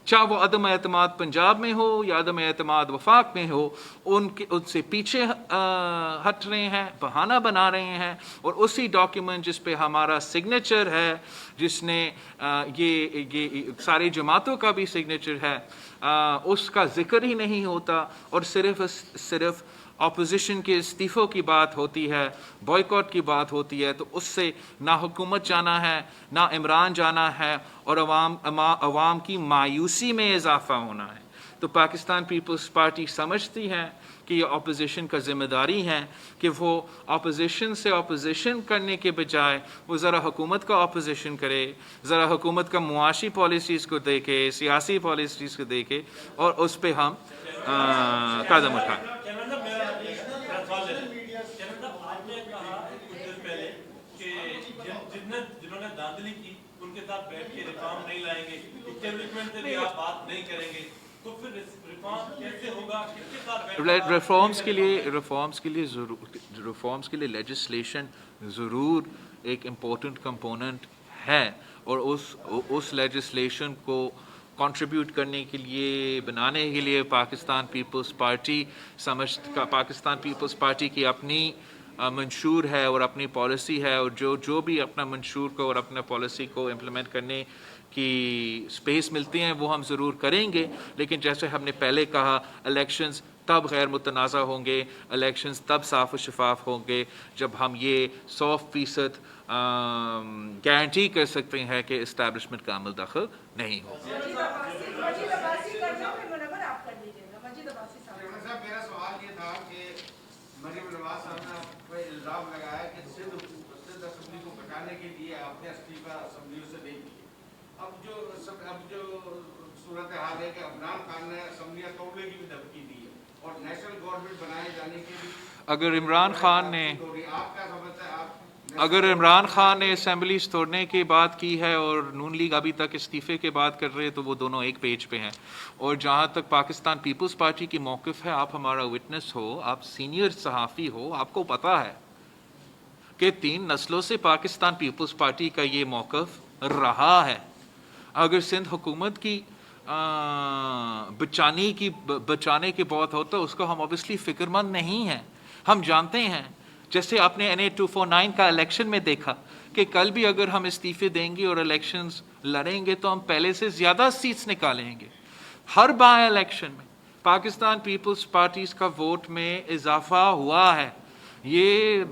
चाहे वो अदम एतमाद पंजाब में हो या अदम एतमाद वफाक में हो, उनसे पीछे हट रहे हैं, बहाना बना रहे हैं, और उसी डॉक्यूमेंट जिस पे हमारा सिग्नेचर है, जिसने ये सारी जमातों का भी सिग्नेचर है, उसका जिक्र ही नहीं होता, और सिर्फ अपोजिशन के इस्तीफ़ों की बात होती है, बॉयकॉट की बात होती है, तो उससे ना हुकूमत जाना है, ना इमरान जाना है, और अवाम की मायूसी में इजाफा होना है। तो पाकिस्तान पीपल्स पार्टी समझती है कि ये अपोजिशन का ज़िम्मेदारी है कि वो अपोजिशन से अपोजिशन करने के बजाय वो ज़रा हुकूमत का अपोजिशन करे, ज़रा हुकूमत का मुआशी पॉलिसीज़ को देखे, सियासी पॉलिसीज़ को देखे, और उस पर हम कदम उठाएं। जिन्होंने धांधली की उनके साथ बैठ के रिफॉर्म नहीं लाएंगे, डेवलपमेंट से भी आप बात नहीं करेंगे, तो फिर रिफॉर्म कैसे होगा? किसके साथ रिफॉर्म्स के लिए लेजिस्लेशन ज़रूर एक इम्पोर्टेंट कंपोनेंट है, और उस लेजिस्लेशन को कंट्रीब्यूट करने के लिए, बनाने के लिए पाकिस्तान पीपल्स पार्टी की अपनी منشور ہے اور اپنی پالیسی ہے، اور جو بھی اپنا منشور کو اور اپنا پالیسی کو امپلیمنٹ کرنے کی سپیس ملتی ہیں وہ ہم ضرور کریں گے. لیکن جیسے ہم نے پہلے کہا، الیکشنز تب غیر متنازع ہوں گے، الیکشنز تب صاف و شفاف ہوں گے جب ہم یہ 100% گارنٹی کر سکتے ہیں کہ اسٹیبلشمنٹ کا عمل دخل نہیں ہو. میرا سوال یہ تھا کہ مریم نواز صاحب نے کوئی الزام لگایا کہ سندھ اسمبلی کو بچانے کے لیے آپ نے استعفیٰ اسمبلیوں سے نہیں کیا. اب جو صورتحال ہے کہ عمران خان نے اسمبلیاں توڑنے کی بھی دھمکی دی ہے اور نیشنل گورنمنٹ بنائے جانے کی بھی. اگر عمران خان نے اسمبلیز توڑنے کی بات کی ہے اور نون لیگ ابھی تک استعفے کی بات کر رہے ہیں تو وہ دونوں ایک پیج پہ ہیں. اور جہاں تک پاکستان پیپلز پارٹی کی موقف ہے، آپ ہمارا وٹنس ہو، آپ سینئر صحافی ہو، آپ کو پتہ ہے کہ 3 نسلوں سے پاکستان پیپلز پارٹی کا یہ موقف رہا ہے. اگر سندھ حکومت کی بچانے کی بات ہوتا ہے اس کو ہم اوبیسلی فکر مند نہیں ہیں. ہم جانتے ہیں، جیسے آپ نے NA 249 کا الیکشن میں دیکھا کہ کل بھی اگر ہم استعفے دیں گے اور الیکشنز لڑیں گے تو ہم پہلے سے زیادہ سیٹس نکالیں گے. ہر بائی الیکشن میں پاکستان پیپلز پارٹیز کا ووٹ میں اضافہ ہوا ہے. یہ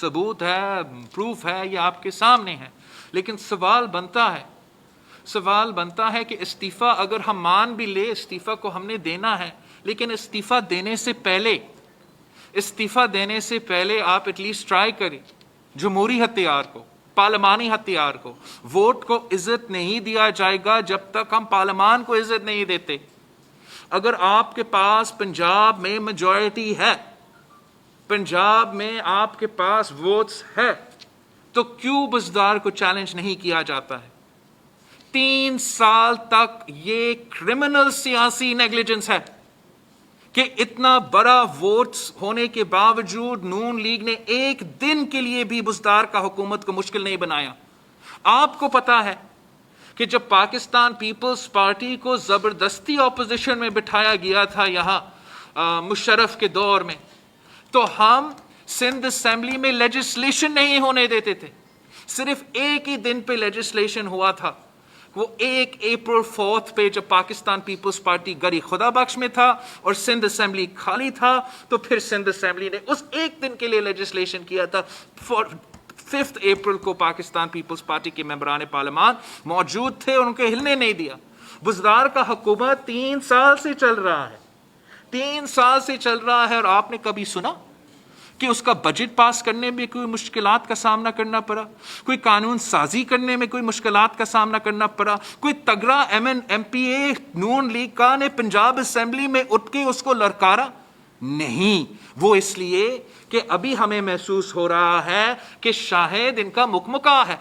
ثبوت ہے، پروف ہے، یہ آپ کے سامنے ہے. لیکن سوال بنتا ہے کہ استعفیٰ اگر ہم مان بھی لے، استعفیٰ کو ہم نے دینا ہے، لیکن استعفیٰ دینے سے پہلے آپ ایٹ لیسٹ ٹرائی کریں. جمہوری ہتھیار کو، پارلیمانی ہتھیار کو، ووٹ کو عزت نہیں دیا جائے گا جب تک ہم پارلیمان کو عزت نہیں دیتے. اگر آپ کے پاس پنجاب میں میجورٹی ہے، پنجاب میں آپ کے پاس ووٹس ہے، تو کیوں بزدار کو چیلنج نہیں کیا جاتا ہے؟ 3 سال تک یہ کرمنل سیاسی نیگلیجنس ہے کہ اتنا بڑا ووٹس ہونے کے باوجود نون لیگ نے ایک دن کے لیے بھی بزدار کا حکومت کو مشکل نہیں بنایا. آپ کو پتا ہے کہ جب پاکستان پیپلز پارٹی کو زبردستی اپوزیشن میں بٹھایا گیا تھا یہاں مشرف کے دور میں، تو ہم سندھ اسمبلی میں لیجسلیشن نہیں ہونے دیتے تھے. صرف ایک ہی دن پہ لیجسلیشن ہوا تھا، وہ 1 اپریل 4 پہ جب پاکستان پیپلز پارٹی گری خدا بخش میں تھا اور سندھ اسمبلی خالی تھا، تو پھر سندھ اسمبلی نے اس ایک دن کے لیے لیجسلیشن کیا تھا. 5 اپریل کو پاکستان پیپلز پارٹی کے ممبران پارلیمان موجود تھے، ان کو ہلنے نہیں دیا. بزدار کا حکومت 3 سال سے چل رہا ہے، 3 سال سے چل رہا ہے، اور آپ نے کبھی سنا کہ اس کا بجٹ پاس کرنے میں کوئی مشکلات کا سامنا کرنا پڑا، کوئی قانون سازی کرنے میں کوئی مشکلات کا سامنا کرنا پڑا، کوئی تگڑا MP نون لیگ کا نے پنجاب اسمبلی میں اٹھ کے اس کو لڑکارا؟ نہیں. وہ اس لیے کہ ابھی ہمیں محسوس ہو رہا ہے کہ شاہد ان کا مکمکا ہے.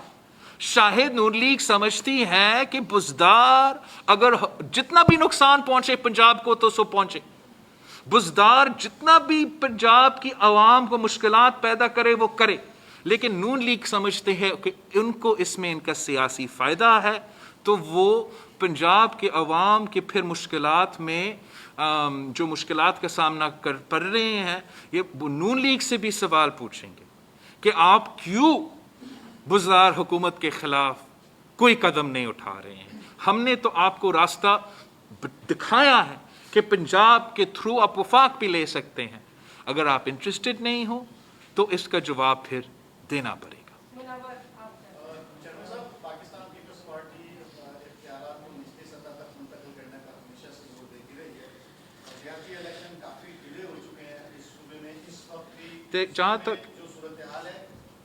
شاہد نون لیگ سمجھتی ہے کہ بزدار اگر جتنا بھی نقصان پہنچے پنجاب کو تو سو پہنچے، بزدار جتنا بھی پنجاب کی عوام کو مشکلات پیدا کرے وہ کرے. لیکن نون لیگ سمجھتے ہیں کہ ان کو اس میں ان کا سیاسی فائدہ ہے، تو وہ پنجاب کے عوام کے پھر مشکلات میں جو مشکلات کا سامنا کر رہے ہیں، یہ نون لیگ سے بھی سوال پوچھیں گے کہ آپ کیوں بزدار حکومت کے خلاف کوئی قدم نہیں اٹھا رہے ہیں. ہم نے تو آپ کو راستہ دکھایا ہے کہ پنجاب کے تھرو آپ وفاق بھی لے سکتے ہیں. اگر آپ انٹرسٹڈ نہیں ہو تو اس کا جواب پھر دینا پڑے گا. پاکستان پیپلز پارٹی اختیارات کو نچلی سطح تک منتقل کرنے کا ہمیشہ سے زور دیتی رہی ہے. ریاستی الیکشن کافی ڈیلے ہو چکے ہیں اس صوبے میں. اس وقت بھی جہاں تک جو صورتحال ہے،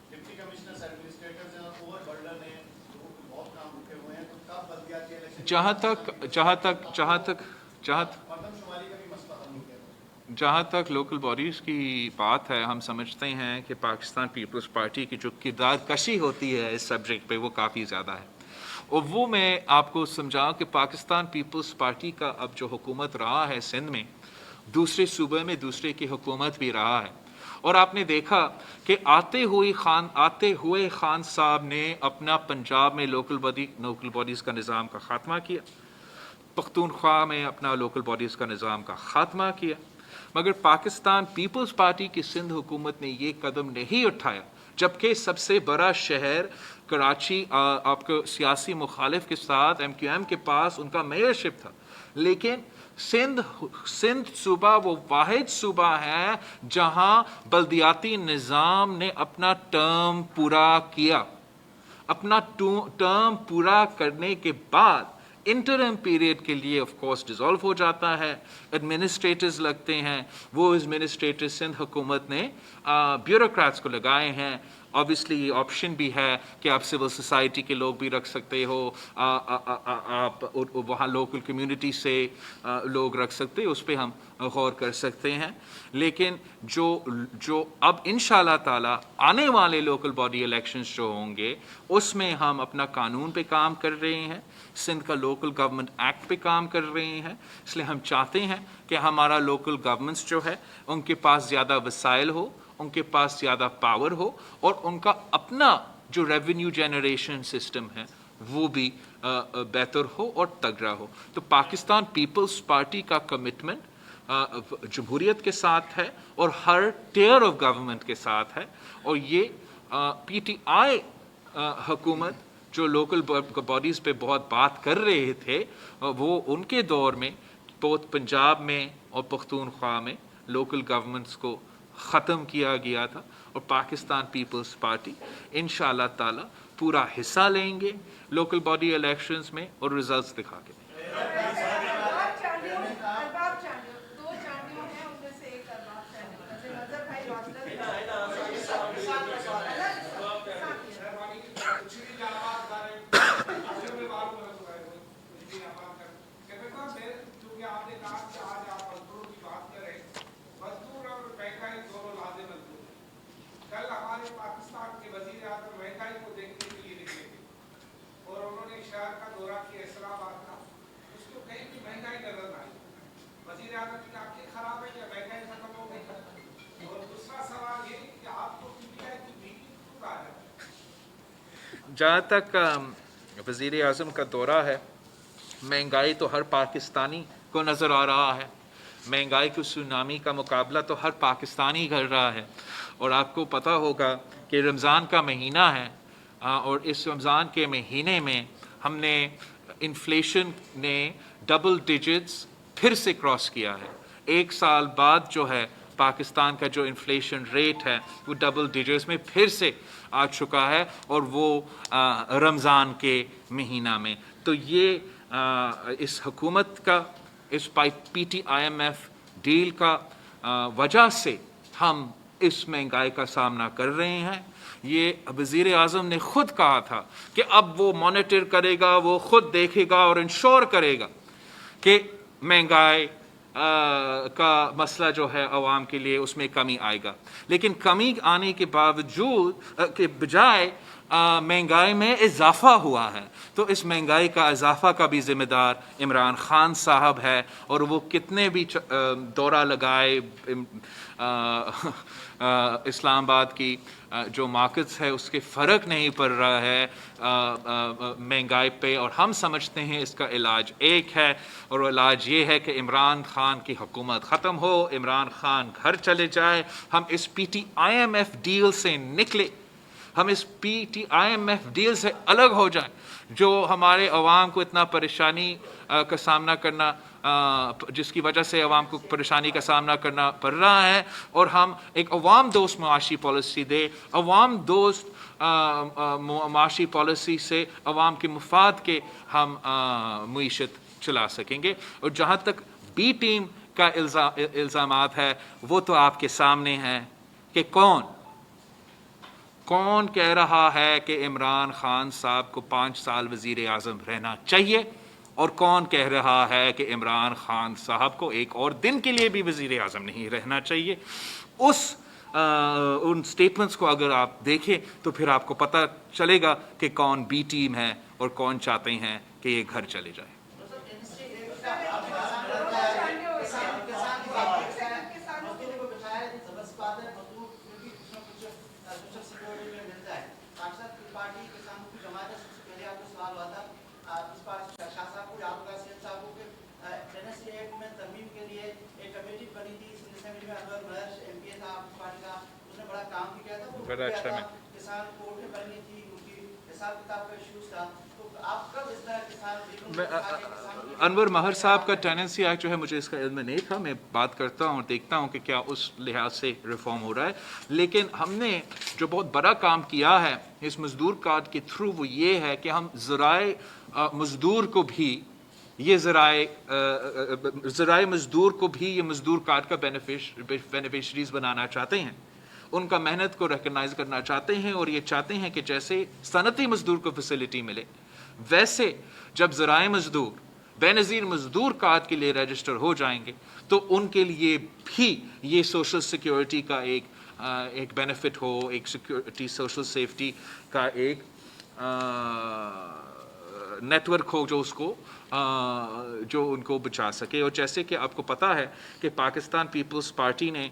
ڈپٹی کمشنر ایڈمنسٹریٹرز ہیں، اوور برڈن ہیں، بہت کام رکے ہوئے ہیں، تو کب بلدیاتی الیکشن جہاں تک لوکل باڈیز کی بات ہے، ہم سمجھتے ہیں کہ پاکستان پیپلز پارٹی کی جو کردار کشی ہوتی ہے اس سبجیکٹ پہ وہ کافی زیادہ ہے. اور وہ میں آپ کو سمجھاؤں کہ پاکستان پیپلز پارٹی کا اب جو حکومت رہا ہے سندھ میں، دوسرے صوبے میں دوسرے کی حکومت بھی رہا ہے. اور آپ نے دیکھا کہ آتے ہوئے خان صاحب نے اپنا پنجاب میں لوکل باڈیز کا نظام کا خاتمہ کیا، پختونخوا میں اپنا لوکل باڈیز کا نظام کا خاتمہ کیا. मगर पाकिस्तान पीपल्स पार्टी की सिंध हुकूमत ने ये कदम नहीं उठाया, जबकि सबसे बड़ा शहर कराची आपको सियासी मुखालिफ के साथ MQM के पास उनका मेयरशिप था। लेकिन सिंध सूबा वो वाहिद सूबा है जहां बल्दियाती निज़ाम ने अपना टर्म पूरा किया। अपना टर्म पूरा करने के बाद इंटरम पीरियड के लिए ऑफ कोर्स डिसॉल्व हो जाता है, एडमिनिस्ट्रेटर्स लगते हैं। वो एडमिनिस्ट्रेटर्स सिंध हुकूमत ने ब्यूरोक्रेट्स को लगाए हैं। ऑब्वियसली ये ऑप्शन भी है कि आप सिविल सोसाइटी के लोग भी रख सकते हो, आप वहाँ लोकल कम्युनिटी से लोग रख सकते हो, उस पर हम गौर कर सकते हैं। लेकिन जो अब इंशाल्लाह ताला आने वाले लोकल बॉडी इलेक्शंस जो होंगे उसमें हम अपना कानून पे काम कर रहे हैं, सिंध का लोकल गवर्नमेंट एक्ट पे काम कर रहे हैं। इसलिए हम चाहते हैं कि हमारा लोकल गवर्नमेंट्स जो है उनके पास ज़्यादा वसाइल हो, उनके पास ज़्यादा पावर हो और उनका अपना जो रेवेन्यू जनरेशन सिस्टम है वो भी बेहतर हो और तगड़ा हो। तो पाकिस्तान पीपल्स पार्टी का कमिटमेंट जमहूरियत के साथ है और हर टियर ऑफ गवर्नमेंट के साथ है। और ये PTI हुकूमत जो लोकल बॉडीज़ पे बहुत बात कर रहे थे, वो उनके दौर में बहुत पंजाब में और पख्तूनख्वा में लोकल गवर्नमेंट्स को ख़त्म किया गया था। और पाकिस्तान पीपल्स पार्टी इंशाअल्लाह ताला पूरा हिस्सा लेंगे लोकल बॉडी इलेक्शंस में और रिजल्ट्स दिखा के। जहाँ तक वज़ीर आज़म का दौरा है, महंगाई तो हर पाकिस्तानी को नज़र आ रहा है। महंगाई की सुनामी का मुकाबला तो हर पाकिस्तानी कर रहा है। और आपको पता होगा कि रमज़ान का महीना है और इस रमज़ान के महीने में हमने इन्फ्लेशन ने डबल डिजिट्स फिर से क्रॉस किया है। एक साल बाद जो है पाकिस्तान का जो इन्फ्लेशन रेट है वो डबल डिजिट्स में फिर से आ चुका है और वो रमज़ान के महीना में। तो ये इस हुकूमत का इस PTIMF डील का वजह से हम इस महंगाई का सामना कर रहे हैं। ये वज़ीर आज़म ने ख़ुद कहा था कि अब वो मॉनिटर करेगा, वो ख़ुद देखेगा और इंश्योर करेगा कि महंगाई का मसला जो है अवाम के लिए उसमें कमी आएगा। लेकिन कमी आने के बावजूद के बजाय महंगाई में इजाफ़ा हुआ है। तो इस महंगाई का इजाफ़ा का भी ज़िम्मेदार इमरान ख़ान साहब है। और वो कितने भी दौरा लगाए इस्लामाबाद की जो मार्केट्स है उसके फ़र्क नहीं पड़ रहा है महंगाई पे। और हम समझते हैं इसका इलाज एक है और वो इलाज ये है कि इमरान ख़ान की हुकूमत ख़त्म हो, इमरान ख़ान घर चले जाए, हम इस PTIMF डील से निकले, हम इस PTIMF डील से अलग हो जाए जो हमारे अवाम को इतना परेशानी का सामना करना जिसकी वजह से अवाम को परेशानी का सामना करना पड़ रहा है। और हम एक अवाम दोस्त मुआशी पॉलिसी दे, अवाम दोस्त मुआशी पॉलिसी से अवाम के मुफाद के हम मुईशत चला सकेंगे। और जहाँ तक B टीम का इल्ज़ामात है वो तो आपके सामने हैं कि कौन कह रहा है कि इमरान ख़ान साहब को 5 साल वज़ीर आज़म रहना चाहिए और कौन कह रहा है कि इमरान ख़ान साहब को एक और दिन के लिए भी वज़ीर आज़म नहीं रहना चाहिए। उन स्टेटमेंट्स को अगर आप देखें तो फिर आपको पता चलेगा कि कौन B टीम है और कौन चाहते हैं कि ये घर चले जाए। NSA एक्ट में तरमीम के लिए एक कमेटी बनी थी, बड़ा अच्छा में किसान कोर्ट में बननी थी, उनकी हिसाब किताब का इश्यूज था, तो आप कब इस तरह किसान अनवर महर साहब का टेनेंसी एक्ट जो है मुझे इसका इल्म नहीं था, मैं बात करता हूँ देखता हूँ कि क्या उस लिहाज से रिफॉर्म हो रहा है। लेकिन हमने जो बहुत बड़ा काम किया है इस मजदूर कार्ड के थ्रू वो ये है कि हम ज़राए मजदूर को भी ये ज़राए मजदूर को भी ये मजदूर कार्ड का बेनिफिशरीज बनाना चाहते हैं, उनका मेहनत को रिकग्नाइज करना चाहते हैं और ये चाहते हैं कि जैसे सनती मजदूर को फैसिलिटी मिले वैसे जब ज़राए मजदूर बेनज़ीर मजदूर कार्ड के लिए रजिस्टर हो जाएंगे तो उनके लिए भी ये सोशल सिक्योरिटी का एक बेनिफिट हो, एक सिक्योरिटी सोशल सेफ्टी का एक नेटवर्क हो जो उसको जो उनको बचा सके। और जैसे कि आपको पता है कि पाकिस्तान पीपल्स पार्टी ने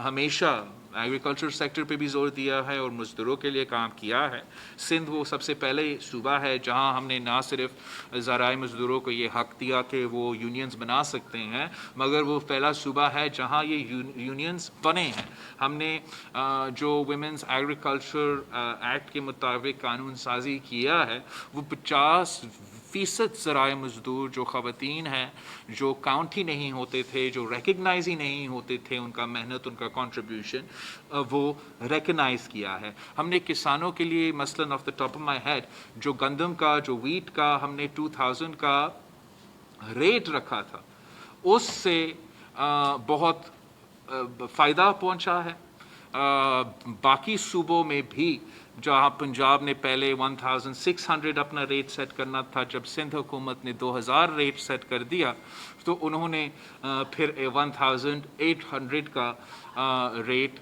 हमेशा एग्रीकल्चर सेक्टर पे भी जोर दिया है और मजदूरों के लिए काम किया है। सिंध वो सबसे पहले सूबा है जहां हमने ना सिर्फ ज़राए मजदूरों को ये हक़ दिया कि वो यूनियंस बना सकते हैं, मगर वो पहला सूबा है जहां ये यूनियंस बने हैं। हमने जो वुमेंस एग्रीकल्चर एक्ट के मुताबिक कानून साजी किया है वो 50% ज़राए मजदूर जो ख़वातीन हैं जो काउंट ही नहीं होते थे, जो रिकग्नाइज ही नहीं होते थे, उनका मेहनत उनका कंट्रीब्यूशन वो रिकग्नाइज किया है। हमने किसानों के लिए मसलन of the top of my head जो गंदम का जो वीट का हमने 2000 का रेट रखा था उससे बहुत फ़ायदा पहुंचा है। बाकी सूबों में भी जहाँ पंजाब ने पहले 1600 अपना रेट सेट करना था, जब सिंध हुकूमत ने 2000 रेट सेट कर दिया तो उन्होंने फिर 1800 का रेट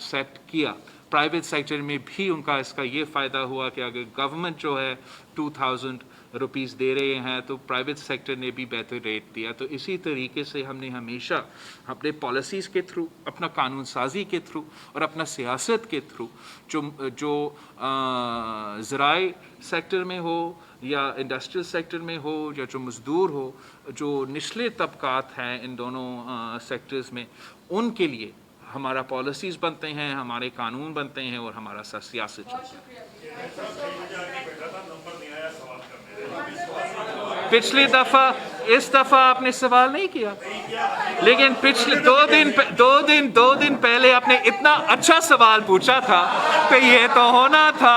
सेट किया। प्राइवेट सेक्टर में भी उनका इसका ये फ़ायदा हुआ कि अगर गवर्नमेंट जो है 2000 रुपीज़ दे रहे हैं तो प्राइवेट सेक्टर ने भी बेहतर रेट दिया। तो इसी तरीके से हमने हमेशा अपने पॉलिसीज़ के थ्रू, अपना कानून साजी के थ्रू और अपना सियासत के थ्रू जो ज़राए सेक्टर में हो या इंडस्ट्रियल सेक्टर में हो या जो मज़दूर हो, जो निचले तबकात हैं इन दोनों सेक्टर्स में, उनके लिए हमारा पॉलिसीज़ बनते हैं, हमारे कानून बनते हैं और हमारा सियासत चलता है। पिछली दफ़ा इस दफ़ा आपने सवाल नहीं किया, लेकिन पिछले दो दिन पहले आपने इतना अच्छा सवाल पूछा था कि ये तो होना था।